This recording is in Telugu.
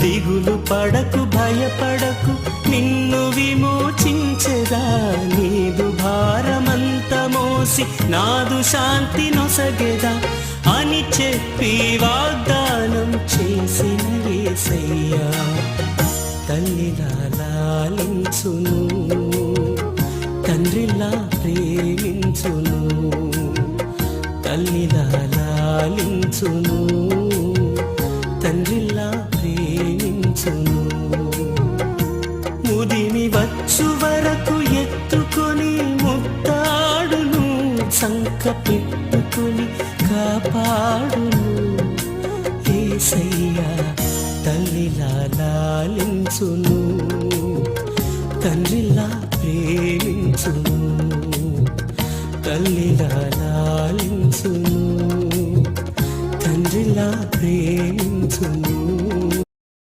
దిగులు పడకు భయపడకు నిన్ను విమోచించెదా నీదు భారమంత మోసి నాదు శాంతి నొసగెదా అని చెప్పి వాగ్దానం చేసిన యేసయ్యా తల్లిలా లాలించును తండ్రిలా ప్రేమించును తల్లిలా లాలించును తండ్రిలా ప్రేమించును ముదిమి వచ్చు వరకు ఎత్తుకొని ముత్తాడును సంక పెట్టుకొని కాపాడును యేసయ్యా తల్లిలా లాలించును తండ్రిలా ప్రేమించును తల్లిలా లాలించును తండ్రిలా ప్రేమించును